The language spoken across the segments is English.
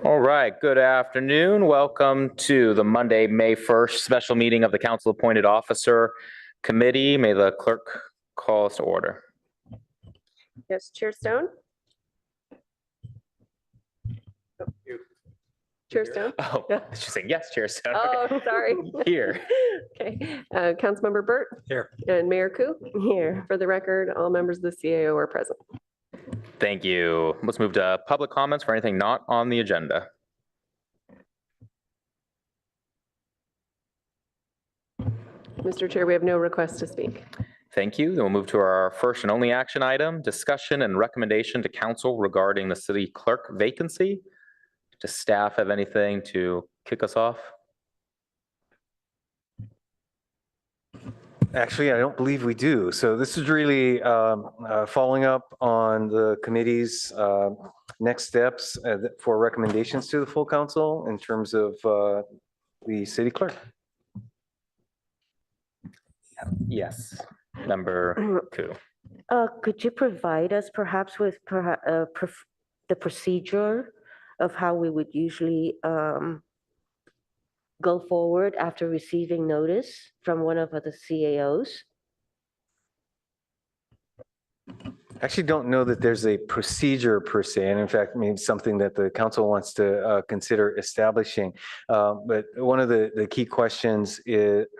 All right, good afternoon. Welcome to the Monday, May 1st special meeting of the Council Appointed Officer Committee. May the clerk call us to order. Yes, Chair Stone. Chair Stone? Oh, she's saying yes, Chair Stone. Oh, sorry. Here. Okay. Councilmember Burt? Here. And Mayor Koo? Here. For the record, all members of the CAO are present. Thank you. Let's move to public comments for anything not on the agenda. Mr. Chair, we have no request to speak. Thank you. Then we'll move to our first and only action item, discussion and recommendation to council regarding the city clerk vacancy. Does staff have anything to kick us off? Actually, I don't believe we do. So this is really following up on the committee's next steps for recommendations to the full council in terms of the city clerk. Yes, Member Koo. Could you provide us perhaps with the procedure of how we would usually go forward after receiving notice from one of the CAOs? I actually don't know that there's a procedure per se, and in fact, maybe something that the council wants to consider establishing. But one of the key questions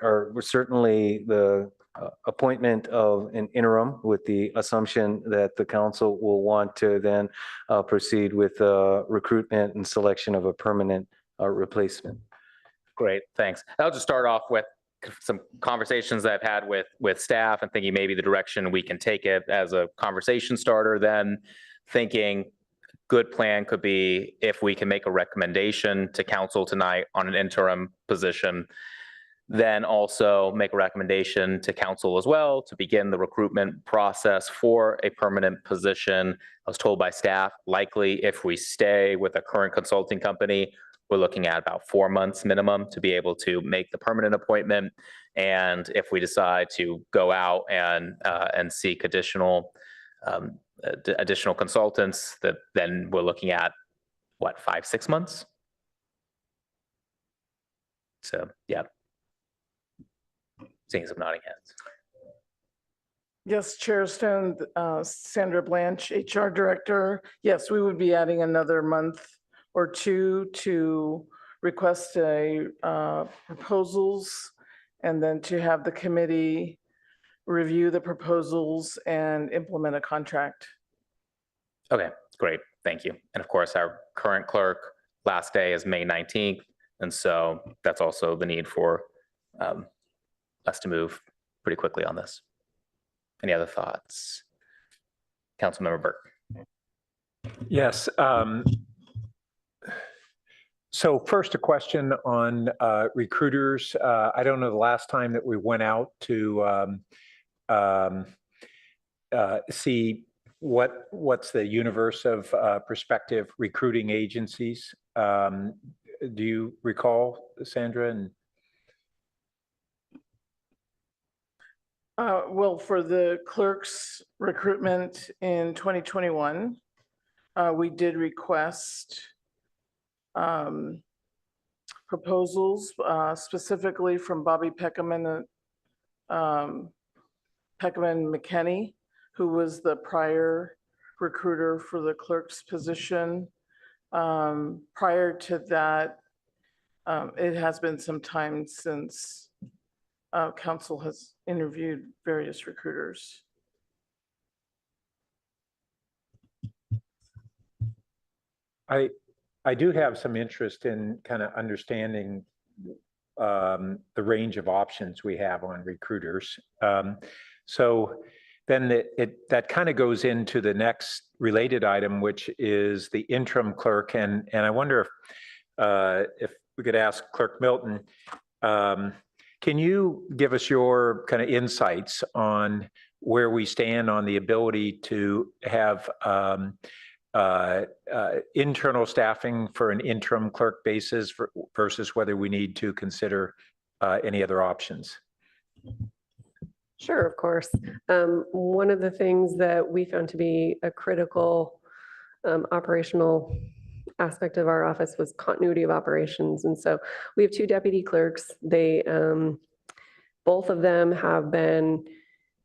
are certainly the appointment of an interim, with the assumption that the council will want to then proceed with recruitment and selection of a permanent replacement. Great, thanks. I'll just start off with some conversations that I've had with staff and thinking maybe the direction we can take it as a conversation starter. Then thinking good plan could be if we can make a recommendation to council tonight on an interim position, then also make a recommendation to council as well to begin the recruitment process for a permanent position. I was told by staff, likely if we stay with a current consulting company, we're looking at about 4 months minimum to be able to make the permanent appointment. And if we decide to go out and seek additional consultants, then we're looking at what, 5-6 months? So yeah. Seeing some nodding heads. Yes, Chair Stone, Sandra Blanche, HR Director. Yes, we would be adding another month or two to request proposals, and then to have the committee review the proposals and implement a contract. Okay, great, thank you. And of course, our current clerk, last day is May 19th. And so that's also the need for us to move pretty quickly on this. Any other thoughts? Councilmember Burke. Yes. So first, a question on recruiters. I don't know the last time that we went out to see what's the universe of prospective recruiting agencies. Do you recall, Sandra? And well, for the clerk's recruitment in 2021, we did request proposals specifically from Bobby Peckerman McKinney, who was the prior recruiter for the clerk's position. Prior to that, it has been some time since council has interviewed various recruiters. I do have some interest in kind of understanding the range of options we have on recruiters. So then that kind of goes into the next related item, which is the interim clerk. And I wonder if we could ask Clerk Milton, can you give us your kind of insights on where we stand on the ability to have internal staffing for an interim clerk basis versus whether we need to consider any other options? Sure, of course. One of the things that we found to be a critical operational aspect of our office was continuity of operations. And so we have 2 deputy clerks. They, both of them have been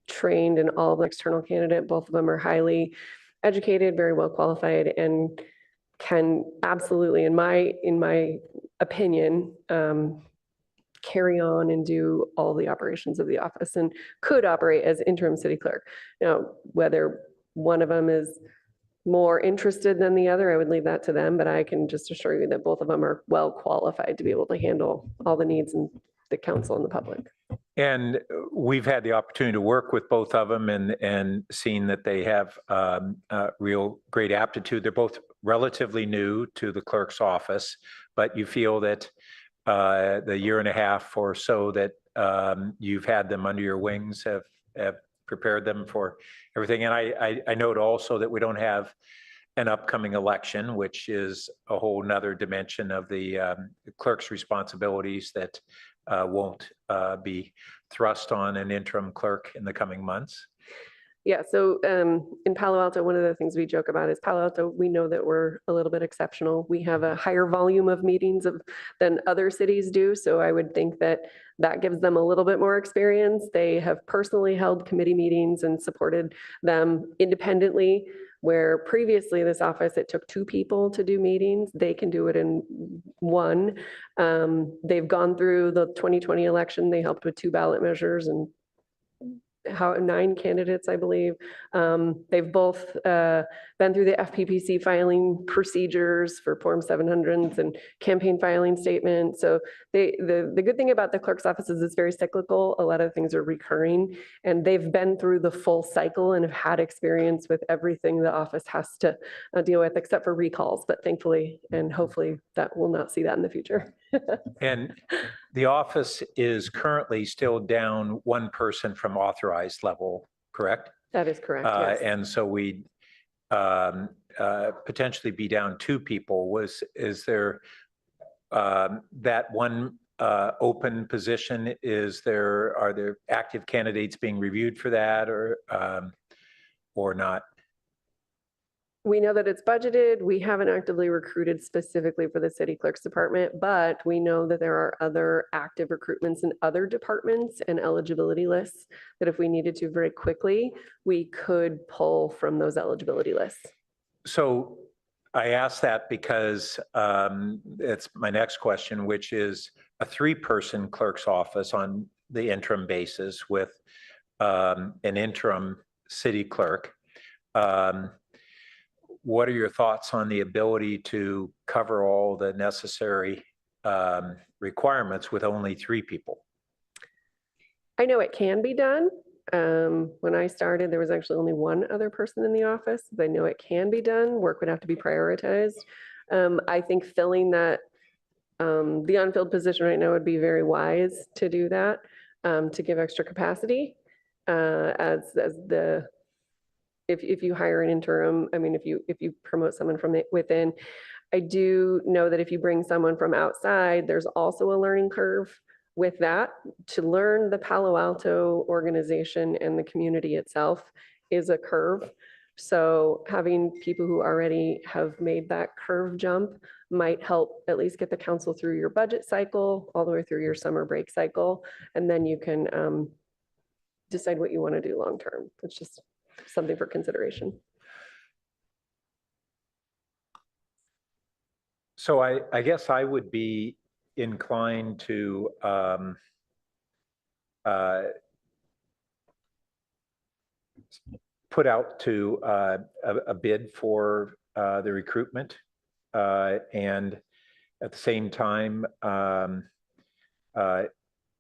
trained in all the external candidate. Both of them are highly educated, very well qualified, and can absolutely, in my opinion, carry on and do all the operations of the office and could operate as interim city clerk. Now, whether one of them is more interested than the other, I would leave that to them, but I can just assure you that both of them are well qualified to be able to handle all the needs in the council and the public. And we've had the opportunity to work with both of them and seen that they have real great aptitude. They're both relatively new to the clerk's office, but you feel that the year and a half or so that you've had them under your wings have prepared them for everything. And I note also that we don't have an upcoming election, which is a whole nother dimension of the clerk's responsibilities that won't be thrust on an interim clerk in the coming months. Yeah, so in Palo Alto, one of the things we joke about is Palo Alto, we know that we're a little bit exceptional. We have a higher volume of meetings than other cities do. So I would think that that gives them a little bit more experience. They have personally held committee meetings and supported them independently, where previously this office, it took 2 people to do meetings. They can do it in 1. They've gone through the 2020 election. They helped with 2 ballot measures and 9 candidates, I believe. They've both been through the FPPC filing procedures for Form 700s and campaign filing statements. So the good thing about the clerk's office is it's very cyclical. A lot of things are recurring, and they've been through the full cycle and have had experience with everything the office has to deal with, except for recalls. But thankfully, and hopefully that we'll not see that in the future. And the office is currently still down 1 person from authorized level, correct? That is correct, yes. And so we'd potentially be down 2 people. Is there that one open position? Are there active candidates being reviewed for that or not? We know that it's budgeted. We haven't actively recruited specifically for the city clerk's department, but we know that there are other active recruitments in other departments and eligibility lists that if we needed to very quickly, we could pull from those eligibility lists. So I ask that because it's my next question, which is a 3-person clerk's office on the interim basis with an interim city clerk. What are your thoughts on the ability to cover all the necessary requirements with only 3 people? I know it can be done. When I started, there was actually only 1 other person in the office. I know it can be done. Work would have to be prioritized. I think filling that, the unfilled position right now would be very wise to do that, to give extra capacity if you hire an interim, I mean, if you promote someone from within. I do know that if you bring someone from outside, there's also a learning curve with that. To learn the Palo Alto organization and the community itself is a curve. So having people who already have made that curve jump might help at least get the council through your budget cycle, all the way through your summer break cycle, and then you can decide what you want to do long term. It's just something for consideration. So I guess I would be inclined to put out to a bid for the recruitment and at the same time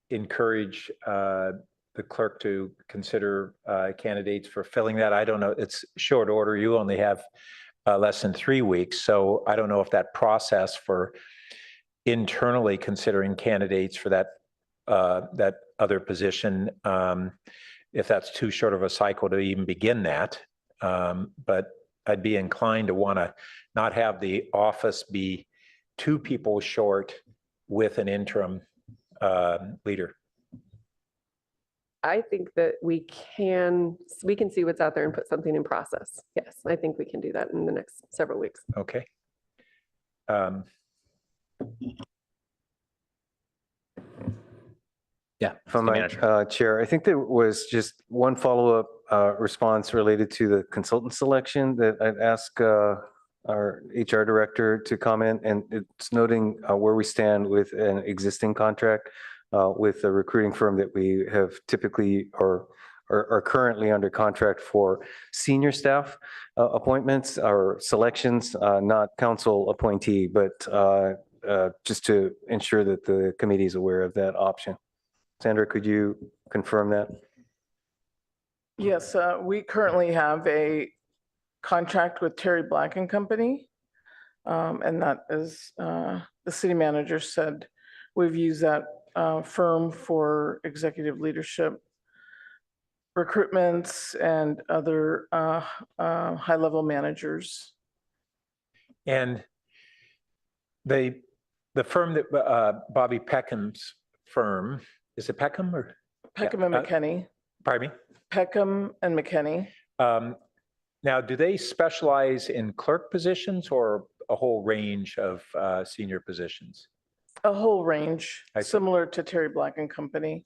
encourage the clerk to consider candidates for filling that. I don't know, it's short order. You only have less than 3 weeks. So I don't know if that process for internally considering candidates for that other position, if that's too short of a cycle to even begin that. But I'd be inclined to want to not have the office be 2 people short with an interim leader. I think that we can see what's out there and put something in process. Yes, I think we can do that in the next several weeks. Okay. Yeah. If I city might, manager. Chair, I think there was just one follow-up response related to the consultant selection that I'd ask our HR director to comment, and it's noting where we stand with an existing contract with a recruiting firm that we have typically or are currently under contract for senior staff appointments or selections, not council appointee, but just to ensure that the committee is aware of that option. Sandra, could you confirm that? Yes, we currently have a contract with Terry Black and Company. And that is, the city manager said, we've used that firm for executive leadership recruitments and other high-level managers. And the firm that Bobby Peckham's firm, is it Peckham or? Peckham and McKinney, Pardon me? Peckham and McKinney. Now, do they specialize in clerk positions or a whole range of senior positions? A whole range, I see. similar to Terry Black and Company.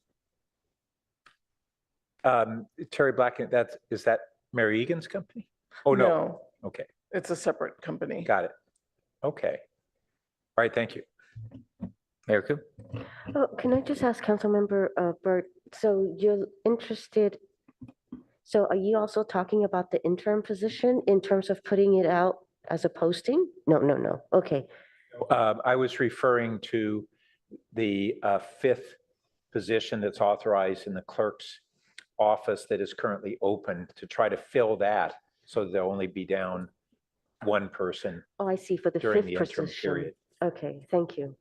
Terry Black, is that Mary Egan's company? Oh, no. Okay, It's a separate company. got it. Okay. All right, thank you. Mayor Coop? Oh, can I just ask Councilmember Burt, so you're interested, so are you also talking about the interim position in terms of putting it out as a posting? No. Okay. I was referring to the fifth position that's authorized in the clerk's office that is currently open, to try to fill that so that there'll only be down one person Oh, I see, for the during fifth the interim position. period. Okay, thank you.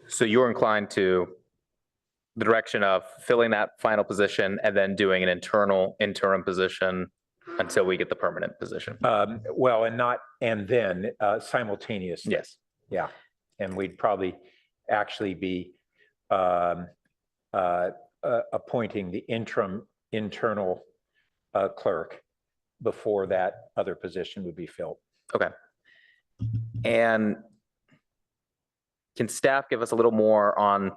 So you're inclined to the direction of filling that final position and then doing an internal interim position until we get the permanent position? Well, and then simultaneously. Yes. Yeah, and we'd probably actually be appointing the internal clerk before that other position would be filled. Okay. And can staff give us a little more on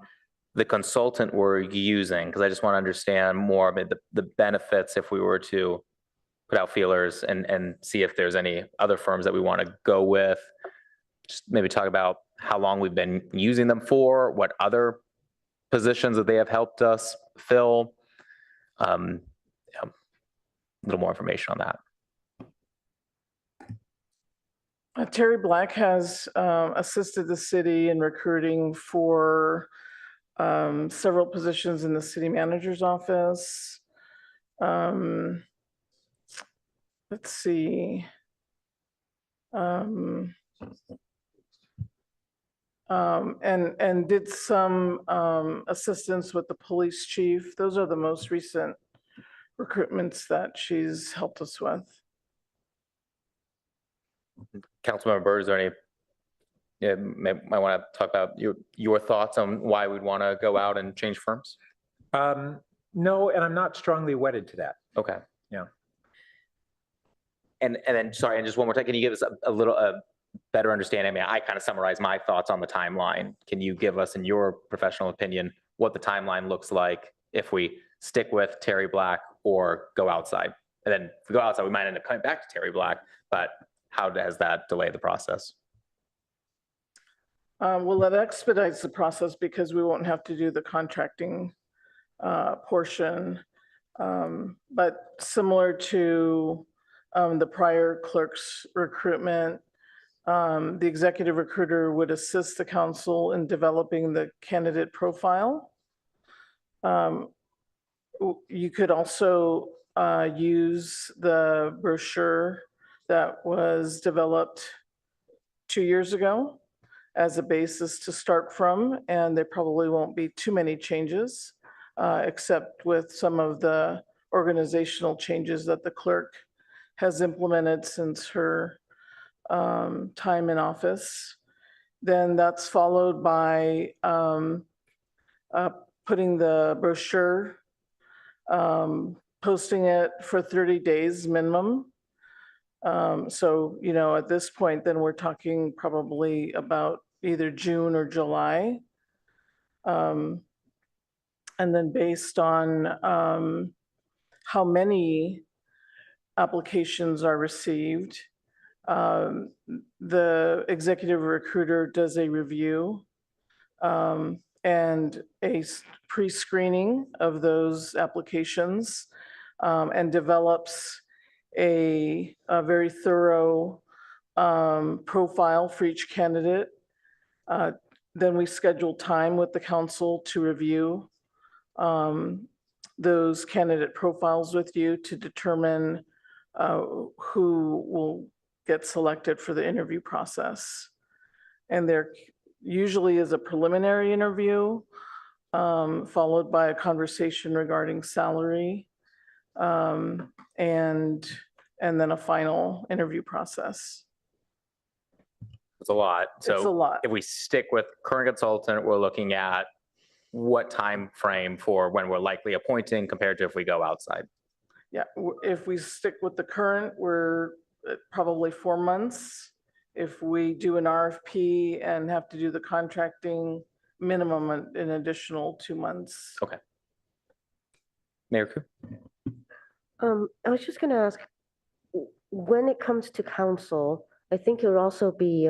the consultant we're using? Because I just want to understand more about the benefits if we were to put out feelers and see if there's any other firms that we want to go with. Just maybe talk about how long we've been using them for, what other positions that they have helped us fill. A little more information on that. Terry Black has assisted the city in recruiting for several positions in the city manager's office. Let's see. And did some assistance with the police chief. Those are the most recent recruitments that she's helped us with. Councilmember Byrd, is there any, might want to talk about your thoughts on why we'd want to go out and change firms? No, and I'm not strongly wedded to that. Okay. Yeah. And then, sorry, and just one more time, can you give us a little better understanding? I mean, I kind of summarized my thoughts on the timeline. Can you give us, in your professional opinion, what the timeline looks like if we stick with Terry Black or go outside? And then if we go outside, we might end up coming back to Terry Black, but how does that delay the process? Well, that expedites the process because we won't have to do the contracting portion. But similar to the prior clerk's recruitment, the executive recruiter would assist the council in developing the candidate profile. You could also use the brochure that was developed 2 years ago as a basis to start from, and there probably won't be too many changes, except with some of the organizational changes that the clerk has implemented since her time in office. Then that's followed by putting the brochure, posting it for 30 days minimum, So, you know, at this point, then we're talking probably about either June or July. And then based on how many applications are received, the executive recruiter does a review and a pre-screening of those applications and develops a very thorough profile for each candidate. Then we schedule time with the council to review those candidate profiles with you to determine who will get selected for the interview process. And there usually is a preliminary interview followed by a conversation regarding salary and then a final interview process. It's a lot. It's a So lot. if we stick with current consultant, we're looking at what time frame for when we're likely appointing compared to if we go outside? Yeah, if we stick with the current, we're at probably 4 months. If we do an RFP and have to do the contracting, minimum an additional 2 months. Okay. Mayor Ku? I was just gonna ask, when it comes to council, I think it would also be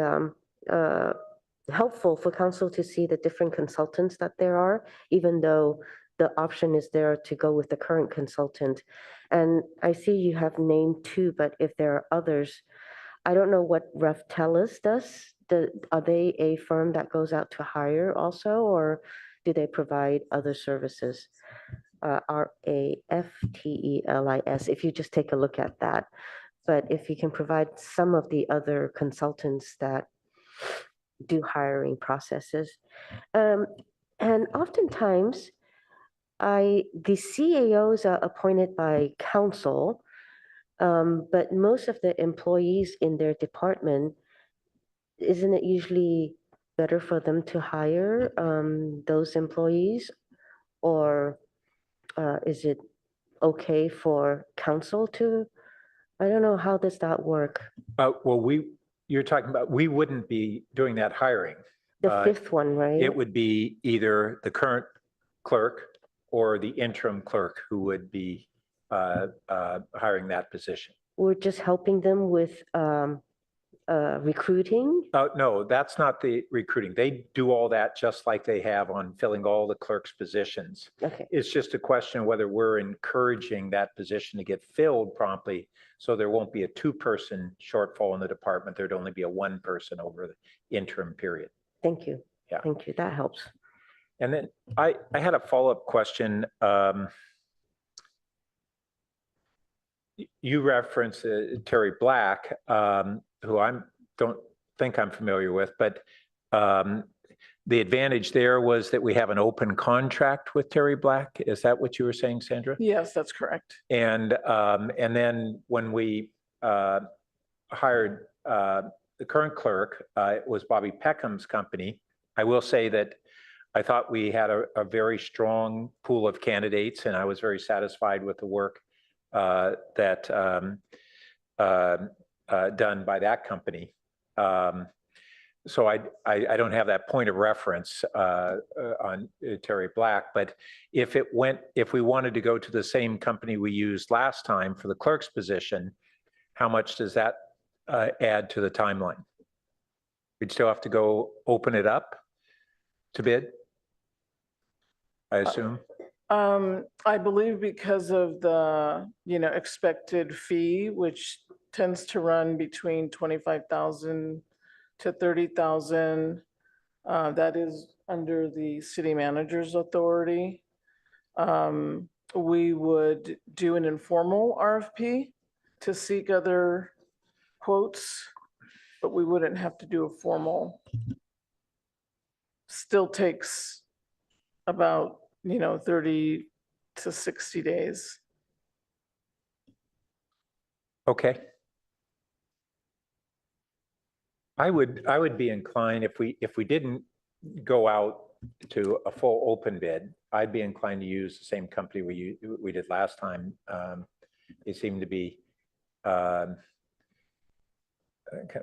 helpful for council to see the different consultants that there are, even though the option is there to go with the current consultant. And I see you have named 2, but if there are others, I don't know what Reftelis does. Are they a firm that goes out to hire also, or do they provide other services? Raftelis, if you just take a look at that. But if you can provide some of the other consultants that do hiring processes. And oftentimes, the CAOs are appointed by council, but most of the employees in their department, isn't it usually better for them to hire those employees? Or is it okay for council to, I don't know, how does that work? Well, you're talking about, we wouldn't be doing that hiring. The 5th one, right? It would be either the current clerk or the interim clerk who would be hiring that position. We're just helping them with recruiting? No, that's not the recruiting. They do all that just like they have on filling all the clerk's positions. Okay, It's just a question of whether we're encouraging that position to get filled promptly, so there won't be a 2-person shortfall in the department. There'd only be a 1-person over the interim period. thank you. Yeah. Thank you, that helps. And then I had a follow-up question. You referenced Terry Black, who I don't think I'm familiar with, but the advantage there was that we have an open contract with Terry Black. Is that what you were saying, Sandra? Yes, that's correct. And then when we hired the current clerk, it was Bobby Peckham's company. I will say that I thought we had a very strong pool of candidates, and I was very satisfied with the work that done by that company. So I don't have that point of reference on Terry Black, but if we wanted to go to the same company we used last time for the clerk's position, how much does that add to the timeline? We'd still have to go open it up to bid, I assume? I believe because of the, expected fee, which tends to run between 25,000 to 30,000, that is under the city manager's authority. We would do an informal RFP to seek other quotes, but we wouldn't have to do a formal. Still takes about 30 to 60 days. Okay. I would be inclined, if we didn't go out to a full open bid, I'd be inclined to use the same company we did last time. They seem to be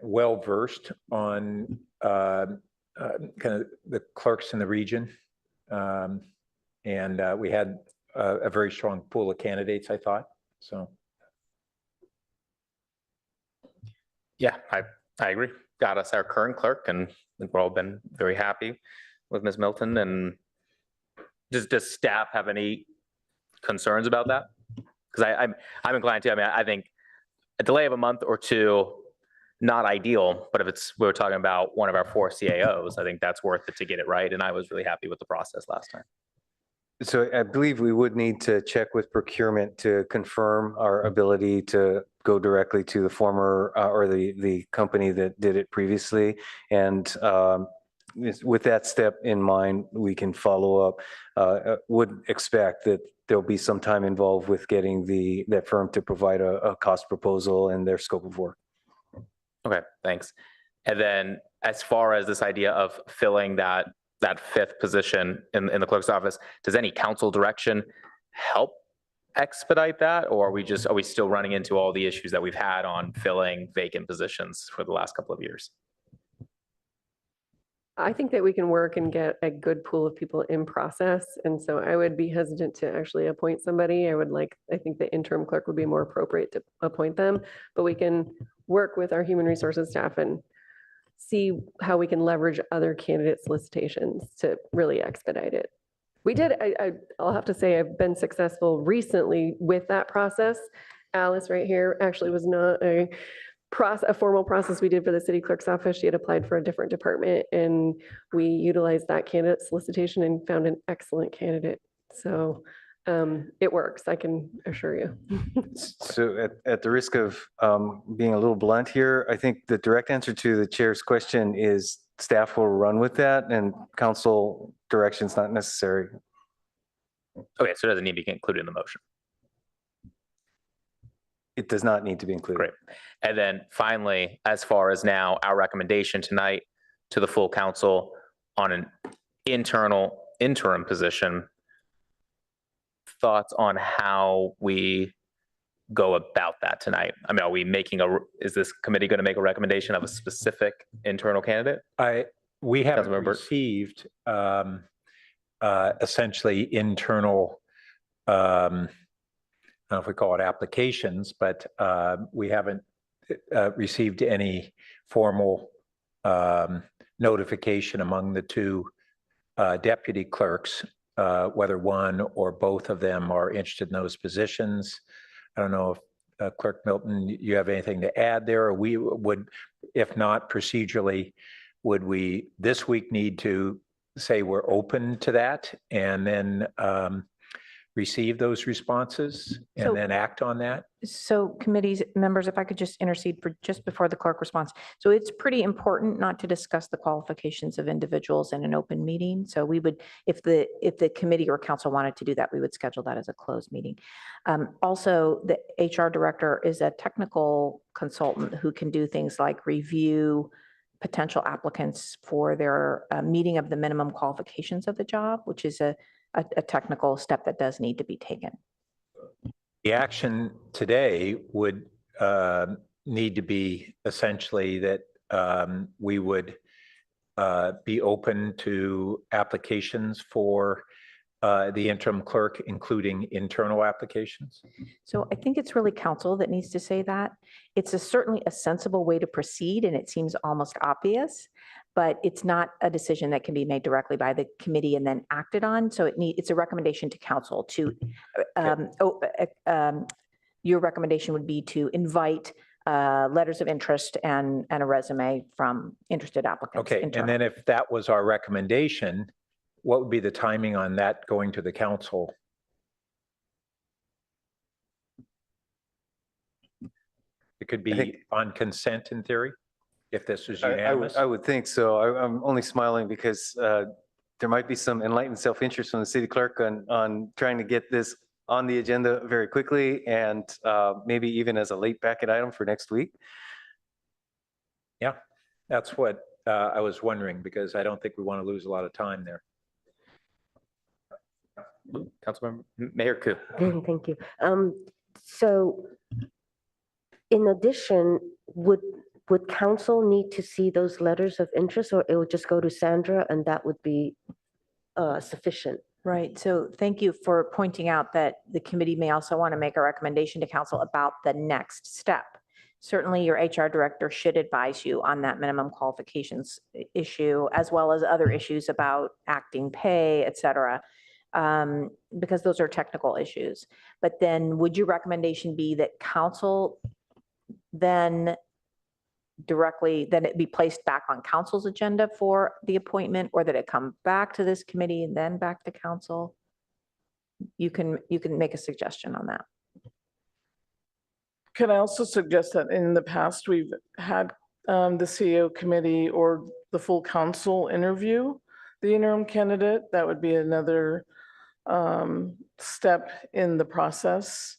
well-versed on kind of the clerks in the region. And we had a very strong pool of candidates, I thought, so. Yeah, I agree. Got us our current clerk, and I think we've all been very happy with Ms. Milton. And does staff have any concerns about that? Because I'm inclined to. I mean, I think a delay of a month or two, not ideal, but if we're talking about one of our 4 CAOs, I think that's worth it to get it right. And I was really happy with the process last time. So I believe we would need to check with procurement to confirm our ability to go directly to the former or the company that did it previously. And with that step in mind, we can follow up. Would expect that there'll be some time involved with getting that firm to provide a cost proposal and their scope of work. Okay, thanks. And then as far as this idea of filling that 5th position in the clerk's office, does any council direction help expedite that? Or are we still running into all the issues that we've had on filling vacant positions for the last couple of years? I think that we can work and get a good pool of people in process. And so I would be hesitant to actually appoint somebody. I think the interim clerk would be more appropriate to appoint them, but we can work with our human resources staff and see how we can leverage other candidate solicitations to really expedite it. We did, I'll have to say, I've been successful recently with that process. Alice right here actually was not a formal process we did for the city clerk's office. She had applied for a different department, and we utilized that candidate solicitation and found an excellent candidate. So it works, I can assure you. So at the risk of being a little blunt here, I think the direct answer to the chair's question is staff will run with that and council direction is not necessary. Okay, so it doesn't need to be included in the motion. It does not need to be included. Great. And then finally, as far as now, our recommendation tonight to the full council on an interim position, thoughts on how we go about that tonight? I mean, are we is this committee going to make a recommendation of a specific internal candidate? We haven't Councilmember Burt. received essentially internal, I don't know if we call it applications, but we haven't received any formal notification among the 2 deputy clerks, whether one or both of them are interested in those positions. I don't know if Clerk Milton, you have anything to add there, or we would, if not procedurally, would we this week need to say we're open to that and then receive those responses and then act on that? So committees, members, if I could just intercede for just before the clerk responds. So it's pretty important not to discuss the qualifications of individuals in an open meeting. So we would, if the committee or council wanted to do that, we would schedule that as a closed meeting. Also, the HR director is a technical consultant who can do things like review potential applicants for their meeting of the minimum qualifications of the job, which is a technical step that does need to be taken. The action today would need to be essentially that we would be open to applications for the interim clerk, including internal applications. So I think it's really council that needs to say that. It's certainly a sensible way to proceed, and it seems almost obvious, but it's not a decision that can be made directly by the committee and then acted on. So it's a recommendation to council to, your recommendation would be to invite letters of interest and a resume from interested applicants. Okay, and then if that was our recommendation, what would be the timing on that going to the council? It could be on consent in theory, if this is unanimous. I would think so. I'm only smiling because there might be some enlightened self-interest from the city clerk on trying to get this on the agenda very quickly and maybe even as a late packet item for next week. Yeah, that's what I was wondering, because I don't think we want to lose a lot of time there. Councilmember Mayor Ku. Thank you. So in addition, would would council need to see those letters of interest, or it would just go to Sandra and that would be sufficient? Right. So thank you for pointing out that the committee may also want to make a recommendation to council about the next step. Certainly, your HR director should advise you on that minimum qualifications issue, as well as other issues about acting pay, et cetera, because those are technical issues. But then would your recommendation be that council then it be placed back on council's agenda for the appointment, or that it come back to this committee and then back to council? You can make a suggestion on that. Can I also suggest that in the past, we've had the CEO committee or the full council interview the interim candidate? That would be another step in the process.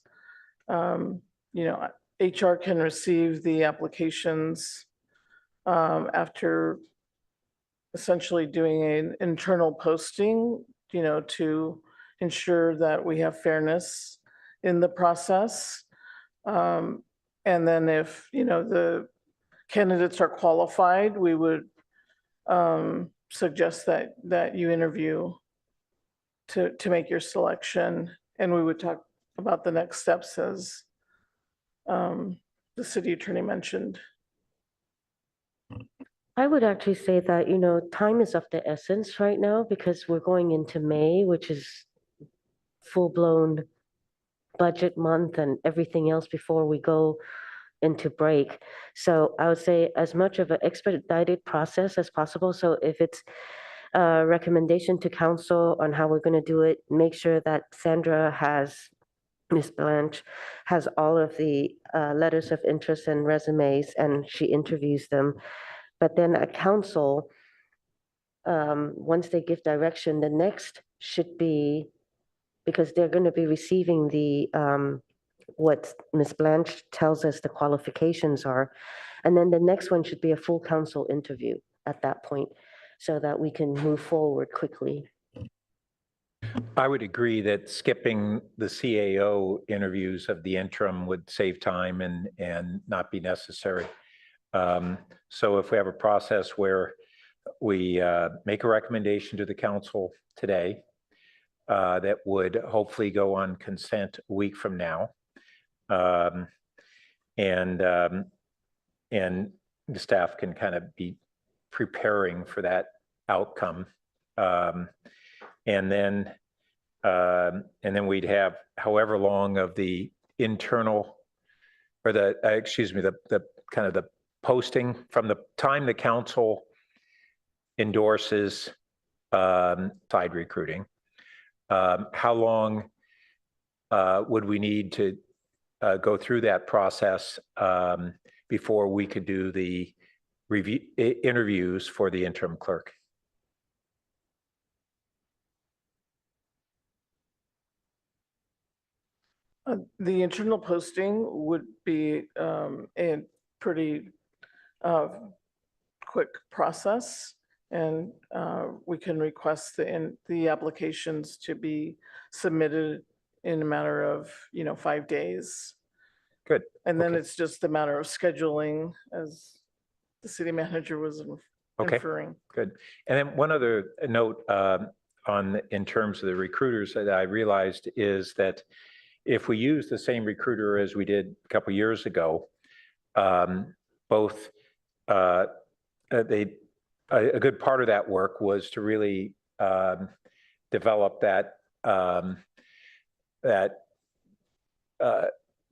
HR can receive the applications after essentially doing an internal posting, to ensure that we have fairness in the process. And then if, the candidates are qualified, we would suggest that you interview to make your selection. And we would talk about the next steps as the city attorney mentioned. I would actually say that, time is of the essence right now because we're going into May, which is full-blown budget month and everything else before we go into break. So I would say as much of an expedited process as possible. So if it's a recommendation to council on how we're going to do it, make sure that Ms. Blanche has all of the letters of interest and resumes, and she interviews them. But then at council, once they give direction, the next should be, because they're going to be receiving the what Ms. Blanche tells us the qualifications are. And then the next one should be a full council interview at that point so that we can move forward quickly. I would agree that skipping the CAO interviews of the interim would save time and not be necessary. So if we have a process where we make a recommendation to the council today, that would hopefully go on consent a week from now. And the staff can kind of be preparing for that outcome. And then we'd have however long of the internal, or the kind of the posting from the time the council endorses side recruiting. How long would we need to go through that process before we could do the interviews for the interim clerk? The internal posting would be a pretty quick process, and we can request the applications to be submitted in a matter of 5 days. Good. And then Okay. it's just a matter of scheduling, as the city manager was Okay. inferring. Good. And then one other note in terms of the recruiters that I realized is that if we use the same recruiter as we did a couple of years ago, both a good part of that work was to really develop that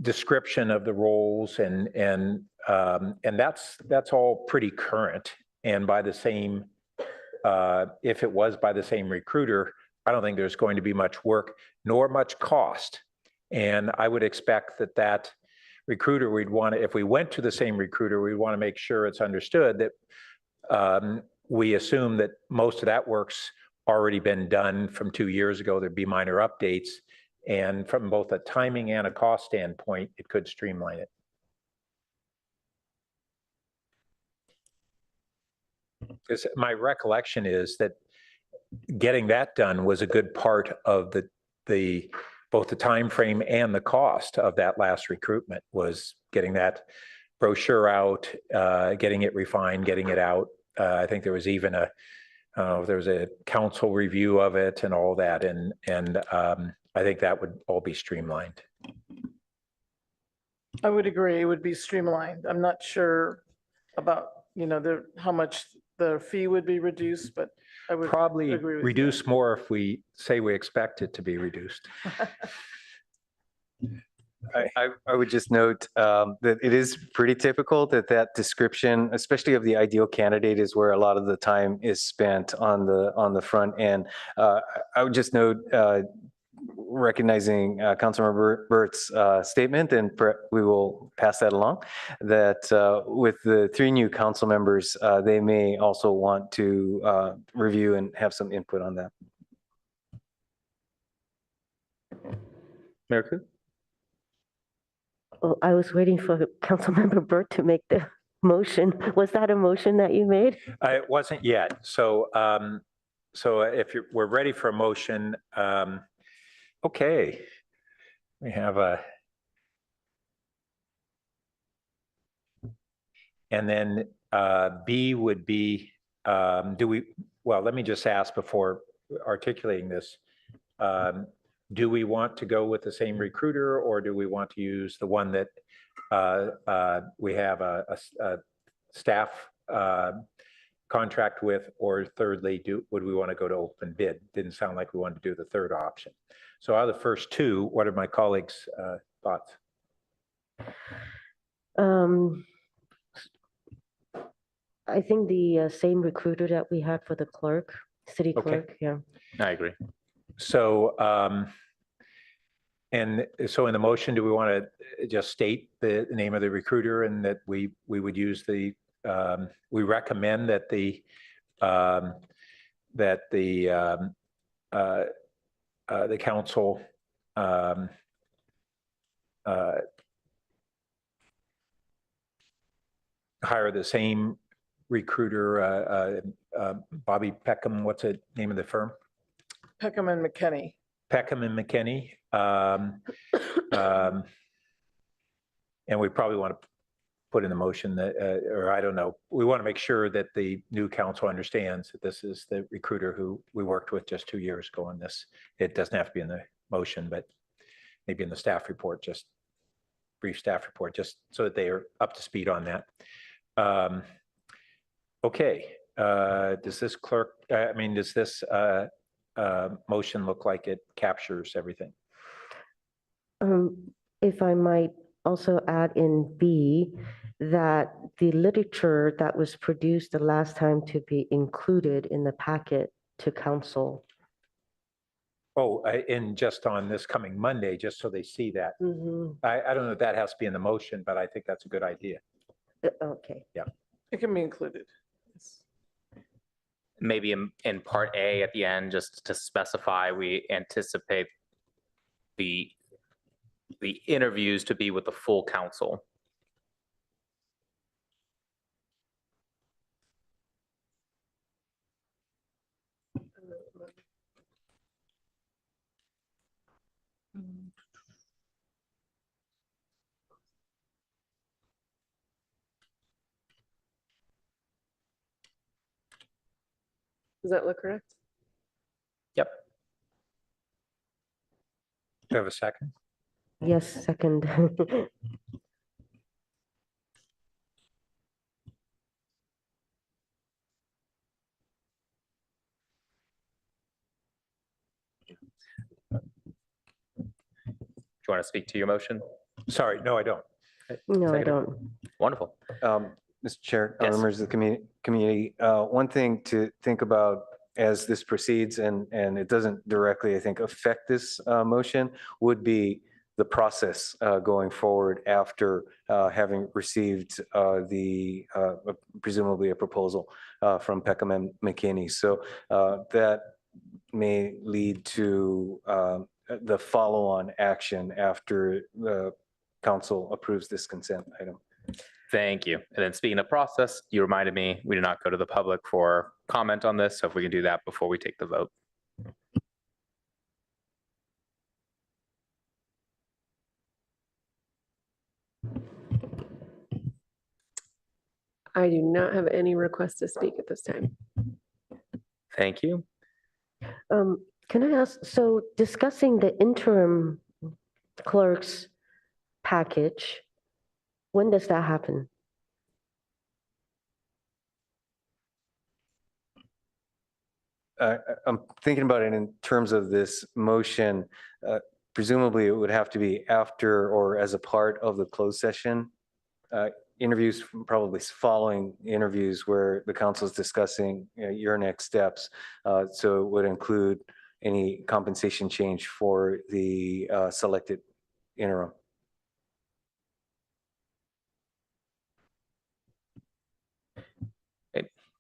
description of the roles, and that's all pretty current. And by the same, if it was by the same recruiter, I don't think there's going to be much work nor much cost. And I would expect that recruiter, we'd want to, if we went to the same recruiter, we'd want to make sure it's understood that we assume that most of that work's already been done from 2 years ago. There'd be minor updates. And from both a timing and a cost standpoint, it could streamline it. Because my recollection is that getting that done was a good part of both the time frame and the cost of that last recruitment, was getting that brochure out, getting it refined, getting it out. I think there was even there was a council review of it and all that. And I think that would all be streamlined. I would agree, it would be streamlined. I'm not sure about, how much the fee would be reduced, but I would Probably agree with you. reduce more if we say we expect it to be reduced. I would just note that it is pretty typical that description, especially of the ideal candidate, is where a lot of the time is spent on the front end. I would just note, recognizing Councilmember Burt's statement, and we will pass that along, that with the 3 new council members, they may also want to review and have some input on that. Mayor Ku? Oh, I was waiting for Councilmember Burt to make the motion. Was that a motion that you made? It wasn't yet. So, if we're ready for a motion, okay. We have and then B would be, well, let me just ask before articulating this. Do we want to go with the same recruiter, or do we want to use the one that we have a staff contract with, or thirdly, would we want to go to open bid? Didn't sound like we wanted to do the third option. So out of the first 2, what are my colleagues' thoughts? I think the same recruiter that we had for the clerk, city Okay. clerk, yeah. I agree. So, and so in the motion, do we want to just state the name of the recruiter, and that we would use we recommend that the council hire the same recruiter, Bobby Peckham, what's the name of the firm? Peckham and McKinney. Peckham and McKinney. And we probably want to put in the motion that, or I don't know, we want to make sure that the new council understands that this is the recruiter who we worked with just 2 years ago on this. It doesn't have to be in the motion, but maybe in the staff report, just brief staff report, just so that they are up to speed on that. Okay, does this does this motion look like it captures everything? If I might also add in B, that the literature that was produced the last time to be included in the packet to council. Oh, and just on this coming Monday, just so they see that. I don't know if that has to be in the motion, but I think that's a good idea. Okay. It can be included. Maybe in part A at the end, just to specify, we anticipate the interviews to be with the full council. Does that look correct? Yep. Do you have a second? Yes, second. Do you want to speak to your motion? Sorry, no, I don't. No, I Second. don't. Wonderful. Mr. Chair, Yes. members of the community, one thing to think about as this proceeds, and it doesn't directly, I think, affect this motion, would be the process going forward after having received presumably a proposal from Peckham and McKinney. So that may lead to the follow-on action after the council approves this consent item. Thank you. And then speaking of process, you reminded me, we did not go to the public for comment on this. So if we can do that before we take the vote. I do not have any requests to speak at this time. Thank you. Can I ask, so discussing the interim clerk's package, when does that happen? I'm thinking about it in terms of this motion. Presumably, it would have to be after or as a part of the closed session. Interviews, probably following interviews where the council is discussing your next steps. So it would include any compensation change for the selected interim.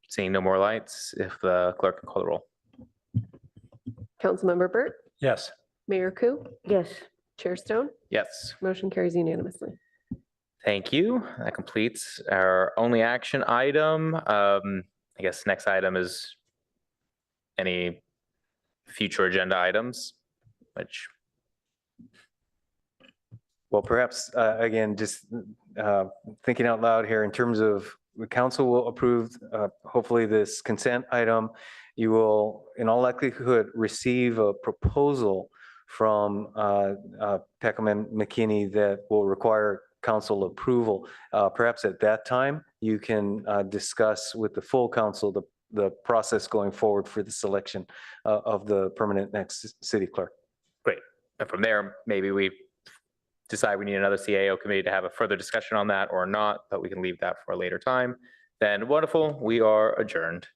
Seeing no more lights, if the clerk can call the roll. Councilmember Burt, Yes. Mayor Ku, Yes. Chair Stone, Yes. motion carries unanimously. Thank you. That completes our only action item. I guess next item is any future agenda items, which, Well, perhaps, again, just thinking out loud here in terms of the council will approve, hopefully this consent item. You will, in all likelihood, receive a proposal from Peckham and McKinney that will require council approval. Perhaps at that time, you can discuss with the full council the process going forward for the selection of the permanent next city clerk. great. And from there, maybe we decide we need another CAO committee to have a further discussion on that or not, but we can leave that for a later time. Then wonderful, we are adjourned.